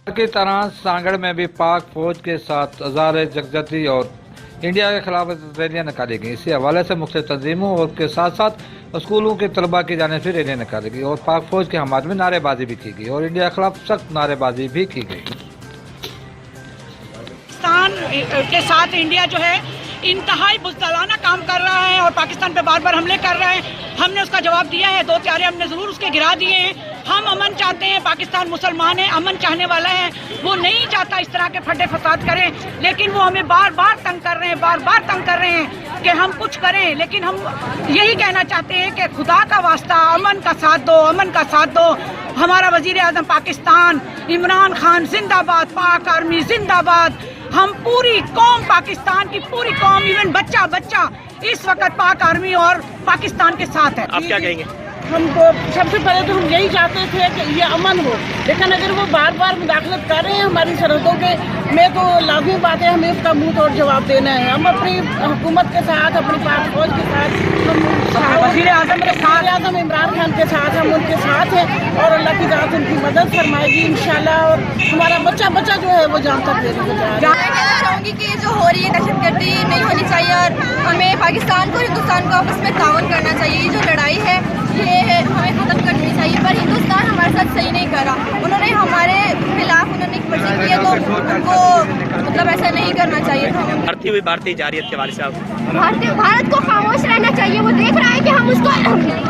کی طرح سانگڑ میں بھی پاک فوج کے ساتھ ہزار یکجہتی اور انڈیا کے خلاف ریلیاں نکالی گئی. اسی حوالے سے مختلف تنظیموں اور کے ساتھ ساتھ اسکولوں کے طلباء کی جانب سے ریلیاں نکالی گئی اور پاک فوج کے حمایت میں نعرے بازی بھی کی گئی اور انڈیا کے خلاف سخت نعرے بازی بھی کی گئی. پاکستان کے ساتھ انڈیا جو ہے انتہائی بزدلانہ کام کر رہا ہے اور پاکستان پہ بار بار حملے کر رہا ہے. ہم نے اس کا جواب دیا ہے. 2 طیارے ہم نے ضرور اس کے گرا دیے ہیں. ہم امن چاہتے ہیں. پاکستان مسلمان ہے, امن چاہنے والا ہے. وہ نہیں چاہتا اس طرح کے پھڈے فساد کریں, لیکن وہ ہمیں بار بار تنگ کر رہے ہیں, بار بار تنگ کر رہے ہیں کہ ہم کچھ کریں. لیکن ہم یہی کہنا چاہتے ہیں کہ خدا کا واسطہ امن کا ساتھ دو, امن کا ساتھ دو. ہمارا وزیر اعظم پاکستان عمران خان زندہ باد, پاک آرمی زندہ باد. ہم پوری قوم, پاکستان کی پوری قوم, ایون بچہ بچہ اس وقت پاک آرمی اور پاکستان کے ساتھ ہے. آپ کیا کہیں گے؟ ہم کو سب سے پہلے تو ہم یہی چاہتے تھے کہ یہ امن ہو, لیکن اگر وہ بار بار مداخلت کر رہے ہیں ہماری سرحدوں کے میں, تو لازمی بات ہے ہمیں اس کا منہ توڑ جواب دینا ہے. ہم اپنی حکومت کے ساتھ, اپنی پاک فوج کے ساتھ, وزیر اعظم کے ساتھ, وزیر اعظم عمران خان کے ساتھ, ہم ان کے ساتھ ہیں اور اللہ کی ذات ان کی مدد فرمائے گی انشاءاللہ. اور ہمارا بچہ بچہ جو ہے وہ جان تک دے گا. میں کہنا چاہوں گی کہ یہ جو ہو رہی ہے دہشت گردی نہیں ہونی چاہیے اور ہمیں پاکستان کو ہندوستان کو آپس میں تعاون کرنا چاہیے. یہ جو لڑائی ہے یہ ہمیں ختم کرنی چاہیے, پر ہندوستان ہمارے ساتھ صحیح نہیں کرا. انہوں نے ہمارے خلاف ایک ورزی کی ہے, تو ان کو مطلب ایسا نہیں کرنا چاہیے تھا. بڑھتی ہوئی بھارتی جارحیت کے والد صاحب, بھارت کو خاموش رہنا چاہیے. وہ دیکھ رہا ہے کہ ہم اس کو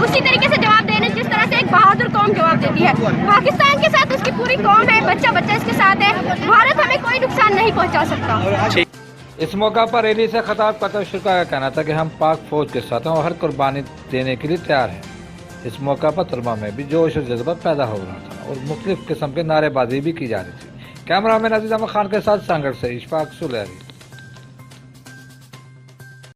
اسی طریقے سے جواب دے رہے ہیں جس طرح سے ایک بہادر قوم جواب دیتی ہے. پاکستان کے ساتھ اس کی پوری قوم ہے, بچہ بچہ اس کے ساتھ ہے. بھارت ہمیں کوئی نقصان نہیں پہنچا سکتا. اس موقع پر ریلی سے خطاب کرتے ہوئے شرکا کا کہنا تھا کہ ہم پاک فوج کے ساتھ ہیں اور ہر قربانی دینے کے لیے تیار ہیں. اس موقع پر طلباء میں بھی جوش اور جذبہ پیدا ہو رہا تھا اور مختلف قسم کے نعرے بازی بھی کی جا رہی تھی. کیمرہ مین عزیز احمد خان کے ساتھ سانگڑ سے اشفاق سلیری.